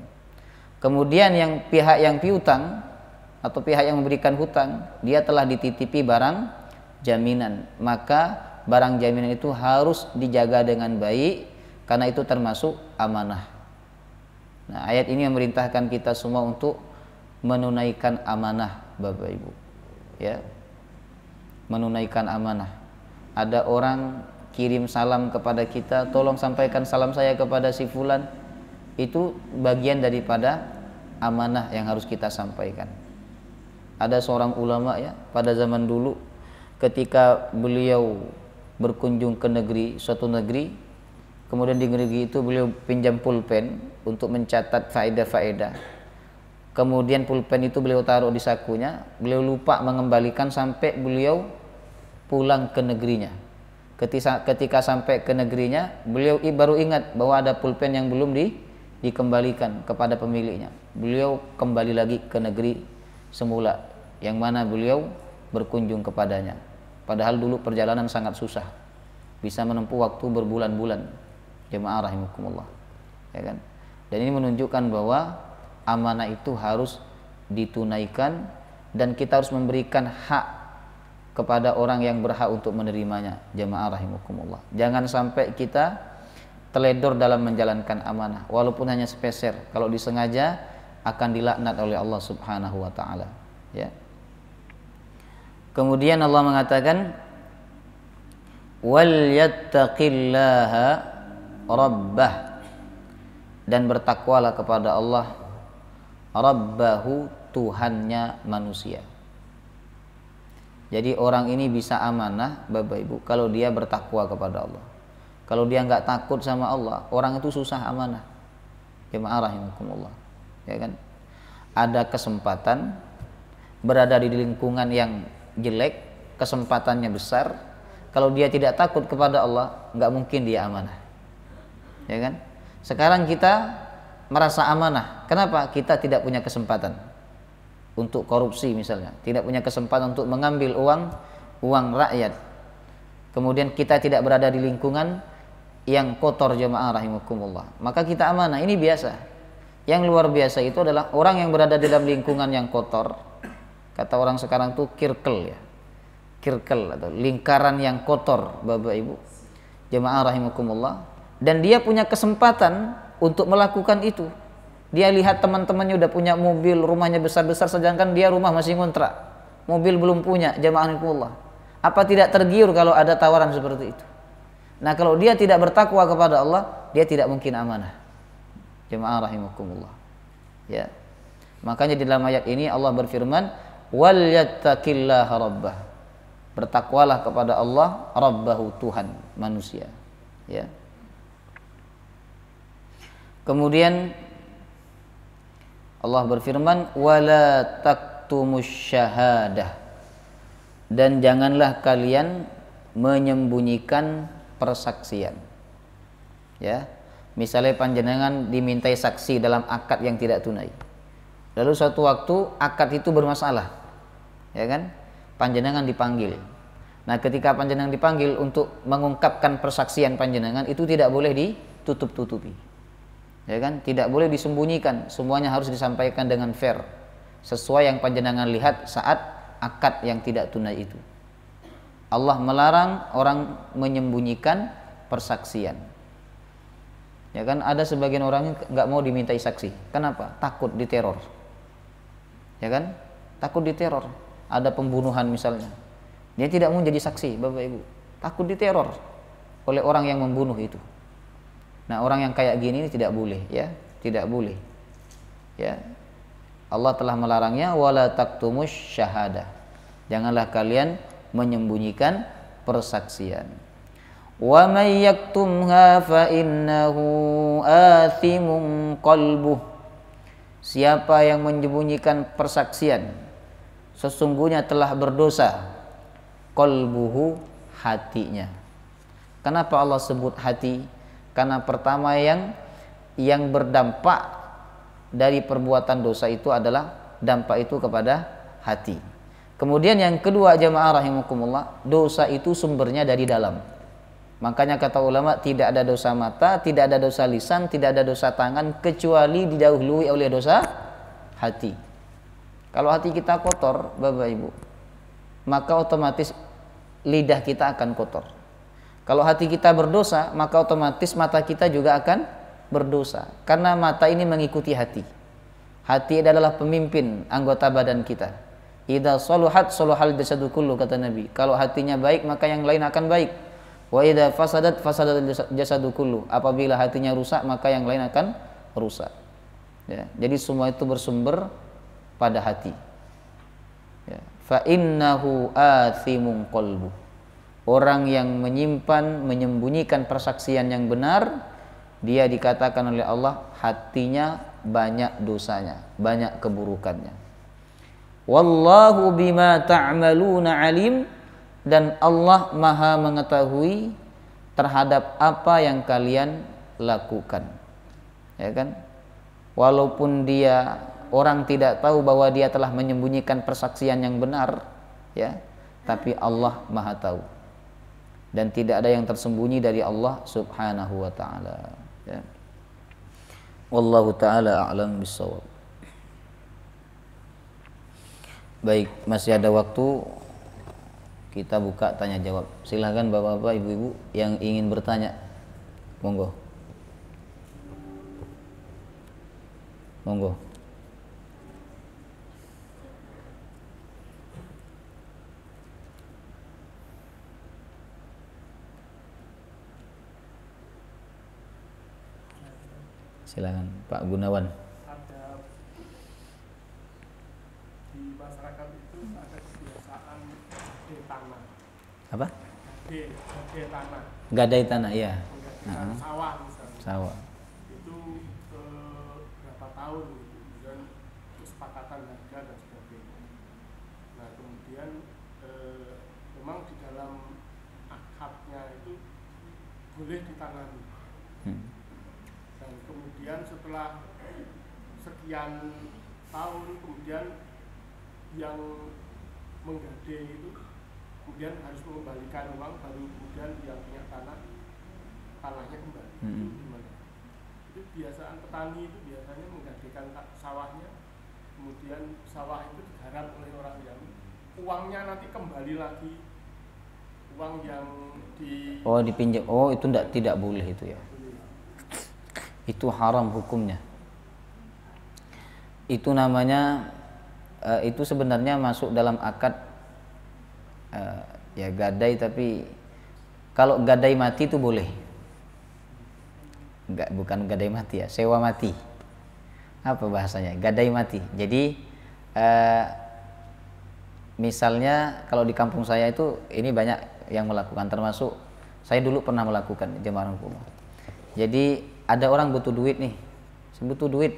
Kemudian yang pihak yang piutang atau pihak yang memberikan hutang, dia telah dititipi barang jaminan, maka barang jaminan itu harus dijaga dengan baik karena itu termasuk amanah. Nah, ayat ini memerintahkan kita semua untuk menunaikan amanah, Bapak Ibu. Ya. Menunaikan amanah. Ada orang kirim salam kepada kita, tolong sampaikan salam saya kepada si fulan. Itu bagian daripada amanah yang harus kita sampaikan. Ada seorang ulama ya, pada zaman dulu ketika beliau berkunjung ke suatu negeri, kemudian di negeri itu beliau pinjam pulpen untuk mencatat faedah-faedah. Kemudian pulpen itu beliau taruh di sakunya, beliau lupa mengembalikan sampai beliau pulang ke negerinya. Ketika sampai ke negerinya, beliau baru ingat bahwa ada pulpen yang belum dikembalikan kepada pemiliknya. Beliau kembali lagi ke negeri semula yang mana beliau berkunjung kepadanya. Padahal dulu perjalanan sangat susah, bisa menempuh waktu berbulan-bulan. Jemaah rahimakumullah, ya kan? Dan ini menunjukkan bahwa amanah itu harus ditunaikan dan kita harus memberikan hak kepada orang yang berhak untuk menerimanya. Jemaah rahimakumullah, jangan sampai kita teledor dalam menjalankan amanah walaupun hanya sepeser. Kalau disengaja akan dilaknat oleh Allah Subhanahu wa taala, ya. Kemudian Allah mengatakan wal yattaqillaha rabbah, dan bertakwalah kepada Allah rabbahu, Tuhannya manusia. Jadi orang ini bisa amanah Bapak Ibu kalau dia bertakwa kepada Allah. Kalau dia nggak takut sama Allah, orang itu susah amanah. Jemaah rahimakumullah, ya kan? Ada kesempatan berada di lingkungan yang jelek, kesempatannya besar. Kalau dia tidak takut kepada Allah, nggak mungkin dia amanah, ya kan? Sekarang kita merasa amanah, kenapa? Kita tidak punya kesempatan untuk korupsi misalnya, tidak punya kesempatan untuk mengambil uang rakyat. Kemudian kita tidak berada di lingkungan yang kotor, jemaah rahimakumullah, maka kita amanah. Ini biasa. Yang luar biasa itu adalah orang yang berada di dalam lingkungan yang kotor. Kata orang sekarang tuh kirkel ya, kirkel atau lingkaran yang kotor, Bapak Ibu jemaah rahimakumullah. dan dia punya kesempatan untuk melakukan itu. Dia lihat teman-temannya udah punya mobil, rumahnya besar-besar, sedangkan dia rumah masih ngontrak, mobil belum punya. Jamaah rahimakumullah, apa tidak tergiur kalau ada tawaran seperti itu? Nah, kalau dia tidak bertakwa kepada Allah, dia tidak mungkin amanah. Jamaah rahimakumullah. Ya. Makanya di dalam ayat ini Allah berfirman, "Wal yattaqillaha rabbah." Bertakwalah kepada Allah, Rabbahu, Tuhan manusia. Ya. Kemudian Allah berfirman, "Wala taktumus syahadah." Dan janganlah kalian menyembunyikan persaksian. Ya. Misalnya panjenengan dimintai saksi dalam akad yang tidak tunai. Lalu suatu waktu akad itu bermasalah. Ya kan? Panjenengan dipanggil. Nah, ketika panjenengan dipanggil untuk mengungkapkan persaksian panjenengan, itu tidak boleh ditutup-tutupi. Ya kan? Tidak boleh disembunyikan, semuanya harus disampaikan dengan fair, sesuai yang panjenengan lihat saat akad yang tidak tunai itu. Allah melarang orang menyembunyikan persaksian. Ya kan, ada sebagian orang nggak mau dimintai saksi. Kenapa? Takut diteror. Ya kan? Takut diteror. Ada pembunuhan misalnya. Dia tidak mau jadi saksi, Bapak Ibu. Takut diteror oleh orang yang membunuh itu. Nah, orang yang kayak gini tidak boleh, ya, tidak boleh. Ya. Allah telah melarangnya, wala taktumus syahadah. Janganlah kalian menyembunyikan persaksian. Wa may yaktumha fa innahu athimun qalbuh. Siapa yang menyembunyikan persaksian, sesungguhnya telah berdosa. Qalbuhu, hatinya. Kenapa Allah sebut hati? Karena pertama yang berdampak dari perbuatan dosa itu adalah dampak itu kepada hati. Kemudian yang kedua, jamaah rahimakumullah, dosa itu sumbernya dari dalam. Makanya kata ulama, tidak ada dosa mata, tidak ada dosa lisan, tidak ada dosa tangan, kecuali didahului oleh dosa hati. Kalau hati kita kotor, Bapak Ibu, maka otomatis lidah kita akan kotor. Kalau hati kita berdosa, maka otomatis mata kita juga akan berdosa. Karena mata ini mengikuti hati. Hati adalah pemimpin anggota badan kita. Idza saluhat saluhal jasadu kullu, kata Nabi. Kalau hatinya baik, maka yang lain akan baik. Wa idza fasadat fasadat jasadu kullu. Apabila hatinya rusak, maka yang lain akan rusak. Ya, jadi semua itu bersumber pada hati. Ya. Fa innahu athimun qalbu. Orang yang menyimpan, menyembunyikan persaksian yang benar, dia dikatakan oleh Allah hatinya banyak dosanya, banyak keburukannya. Wallahu bima ta'maluna alim. Dan Allah maha mengetahui terhadap apa yang kalian lakukan. Ya kan? Walaupun dia, orang tidak tahu bahwa dia telah menyembunyikan persaksian yang benar, ya, tapi Allah maha tahu. Dan tidak ada yang tersembunyi dari Allah subhanahu wa ta'ala, ya. Wallahu ta'ala a'lam bissawab. Baik, masih ada waktu, kita buka tanya jawab. Silahkan bapak-bapak, ibu-ibu yang ingin bertanya, monggo. Monggo. Silakan Pak Gunawan. Ada di masyarakat itu ada kebiasaan gadai tanah. Apa? Gadai tanah. Gadai tanah, ya. Sawah misalnya. Sawah. Itu berapa tahun gitu, kemudian kesepakatan harga dan sebagainya. Nah, kemudian memang di dalam akadnya itu boleh ditanami. Dan kemudian setelah sekian tahun, kemudian yang menggadai itu kemudian harus mengembalikan uang, baru kemudian yang punya tanahnya kembali. Itu gimana? Itu kebiasaan petani itu biasanya menggadaikan sawahnya, kemudian sawah itu digarap oleh orang yang uangnya nanti kembali lagi, uang yang dipinjam. Oh, dipinjam. Oh, itu tidak boleh itu, ya. itu haram hukumnya. Itu namanya itu sebenarnya masuk dalam akad ya gadai, tapi kalau gadai mati itu boleh. Enggak, bukan gadai mati ya, sewa mati. Apa bahasanya? Gadai mati. Jadi misalnya kalau di kampung saya itu ini banyak yang melakukan, termasuk saya dulu pernah melakukan jemaah rumah. Jadi ada orang butuh duit nih, saya butuh duit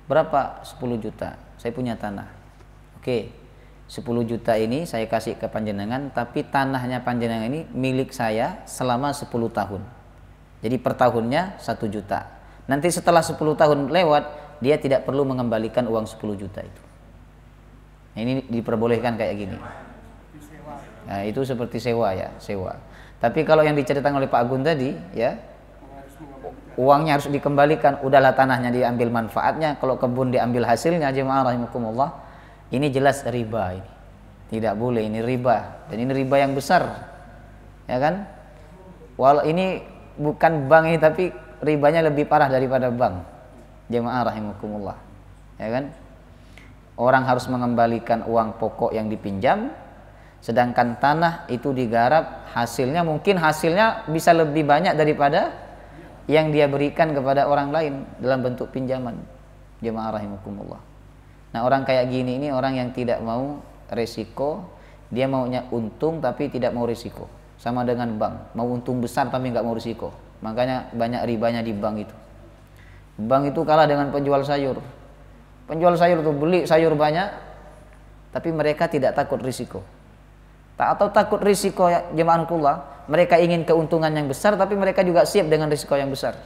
berapa? 10 juta, saya punya tanah. Oke, 10 juta ini saya kasih ke panjenengan, tapi tanahnya panjenengan ini milik saya selama 10 tahun. Jadi per tahunnya 1 juta. Nanti setelah 10 tahun lewat, dia tidak perlu mengembalikan uang 10 juta itu. Nah, ini diperbolehkan kayak gini. Nah, itu seperti sewa ya, sewa. Tapi kalau yang diceritakan oleh Pak Agun tadi ya, uangnya harus dikembalikan. Udahlah tanahnya diambil manfaatnya, kalau kebun diambil hasilnya, jemaah rahimakumullah. Ini jelas riba ini. Tidak boleh, ini riba. Dan ini riba yang besar. Ya kan? Walau ini bukan bank ini, tapi ribanya lebih parah daripada bank. Jemaah rahimakumullah. Ya kan? Orang harus mengembalikan uang pokok yang dipinjam, sedangkan tanah itu digarap, hasilnya mungkin hasilnya bisa lebih banyak daripada yang dia berikan kepada orang lain dalam bentuk pinjaman. Jemaah rahimakumullah. Nah, orang kayak gini ini orang yang tidak mau resiko, dia maunya untung tapi tidak mau resiko. Sama dengan bank, mau untung besar tapi nggak mau resiko. Makanya banyak ribanya di bank itu. Bank itu kalah dengan penjual sayur. Penjual sayur tuh beli sayur banyak, tapi mereka tidak takut risiko. Atau takut risiko ya jemaahullah, mereka ingin keuntungan yang besar, tapi mereka juga siap dengan risiko yang besar,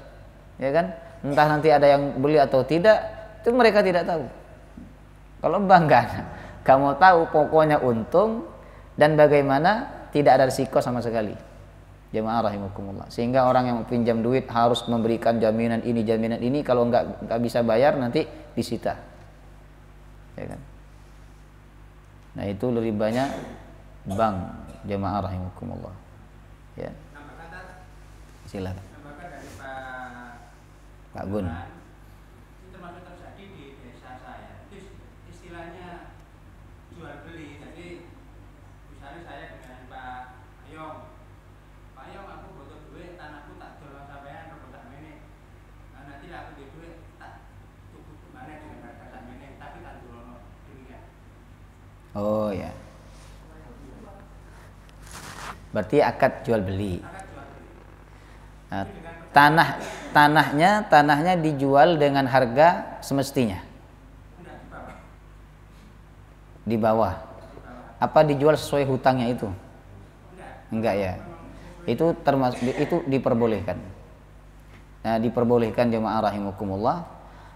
ya kan? Entah nanti ada yang beli atau tidak, itu mereka tidak tahu. Kalau bank gak mau tahu, pokoknya untung dan bagaimana, tidak ada risiko sama sekali. Jemaah rahimakumullah. Sehingga orang yang pinjam duit harus memberikan jaminan ini, kalau nggak bisa bayar nanti disita, ya kan? Nah, itu ribanya bank, jemaah rahimakumullah. Ya. Silakan. Dari Pak Gun. Itu termasuk terjadi di desa saya. Itu istilahnya jual beli. Jadi misalnya saya dengan Pak Ayong, aku butuh duit, tanahku tak jual sampean rego tak mene. Nah, nanti aku di duit tak tuku kemana dengan harga tak mene, tapi tak jual demikian. Oh ya. Berarti akad jual beli. Nah, tanahnya dijual dengan harga semestinya. Di bawah. Apa dijual sesuai hutangnya itu? Enggak ya. Itu termasuk, itu diperbolehkan. Nah, diperbolehkan jemaah rahimakumullah.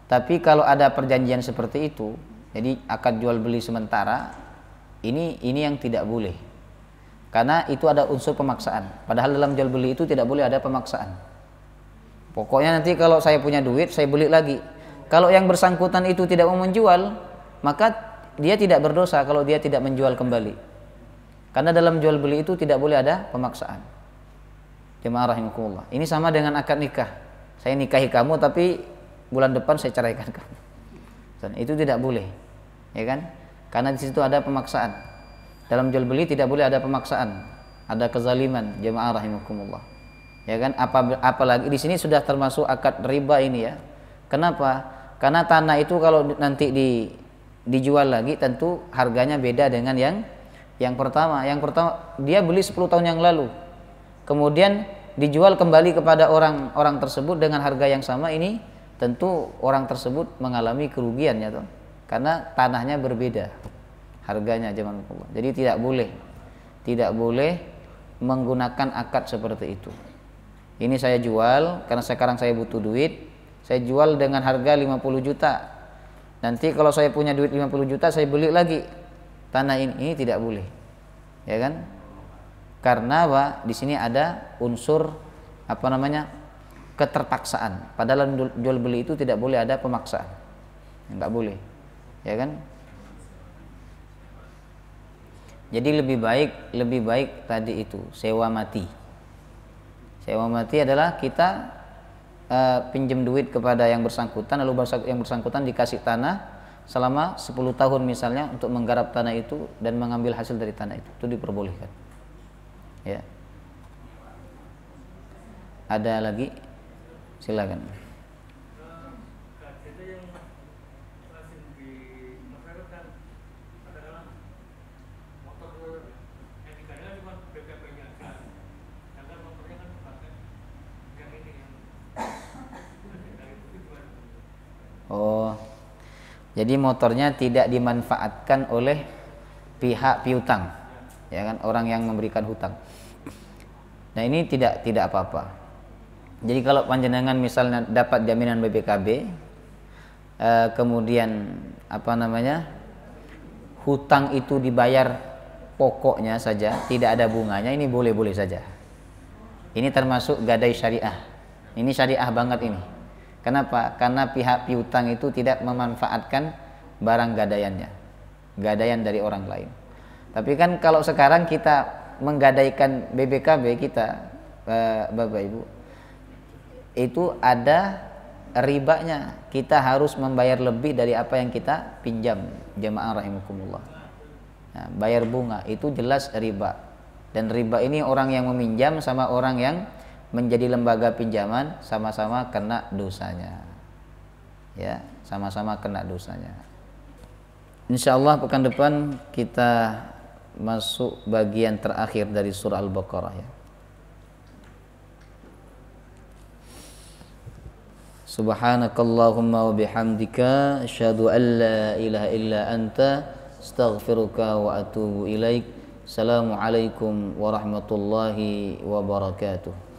Tapi kalau ada perjanjian seperti itu, jadi akad jual beli sementara, ini yang tidak boleh. Karena itu ada unsur pemaksaan. Padahal dalam jual beli itu tidak boleh ada pemaksaan. Pokoknya nanti kalau saya punya duit, saya beli lagi. Kalau yang bersangkutan itu tidak mau menjual, maka dia tidak berdosa kalau dia tidak menjual kembali. Karena dalam jual beli itu tidak boleh ada pemaksaan. Jemaah rahimakumullah. Ini sama dengan akad nikah. Saya nikahi kamu tapi bulan depan saya ceraikan kamu. Dan itu tidak boleh. Ya kan? Karena di situ ada pemaksaan. Dalam jual beli tidak boleh ada pemaksaan, ada kezaliman, jemaah rahimakumullah. Ya kan? Apalagi di sini sudah termasuk akad riba ini ya. Kenapa? Karena tanah itu kalau nanti dijual lagi tentu harganya beda dengan yang pertama. Yang pertama dia beli 10 tahun yang lalu. Kemudian dijual kembali kepada orang tersebut dengan harga yang sama, ini tentu orang tersebut mengalami kerugiannya tuh. Karena tanahnya berbeda harganya, jemaah. Jadi tidak boleh menggunakan akad seperti itu. Ini saya jual karena sekarang saya butuh duit, saya jual dengan harga 50 juta. Nanti kalau saya punya duit 50 juta saya beli lagi tanah ini tidak boleh. Ya kan? Karena di sini ada unsur keterpaksaan. Padahal jual beli itu tidak boleh ada pemaksaan. Enggak boleh. Ya kan? Jadi lebih baik tadi itu sewa mati. Sewa mati adalah kita pinjam duit kepada yang bersangkutan, lalu yang bersangkutan dikasih tanah selama 10 tahun misalnya untuk menggarap tanah itu dan mengambil hasil dari tanah itu diperbolehkan. Ya. Ada lagi? Silakan. Oh, jadi motornya tidak dimanfaatkan oleh pihak piutang, ya kan, orang yang memberikan hutang. Nah ini tidak apa-apa. Jadi kalau panjenengan misalnya dapat jaminan BPKB, kemudian hutang itu dibayar pokoknya saja, tidak ada bunganya, ini boleh-boleh saja. Ini termasuk gadai syariah. Ini syariah banget ini. Kenapa? Karena pihak piutang itu tidak memanfaatkan barang gadaiannya, gadaian dari orang lain. Tapi kan kalau sekarang kita menggadaikan BPKB kita, Bapak Ibu, itu ada ribanya. Kita harus membayar lebih dari apa yang kita pinjam, jemaah rahimakumullah. Nah, bayar bunga itu jelas riba. Dan riba ini orang yang meminjam sama orang yang menjadi lembaga pinjaman sama-sama kena dosanya. Ya, sama-sama kena dosanya. Insyaallah pekan depan kita masuk bagian terakhir dari surah Al-Baqarah ya. Subhanakallahumma wa bihamdika asyhadu an la ilaha illa anta astaghfiruka wa atubu ilaik. Assalamualaikum warahmatullahi wabarakatuh.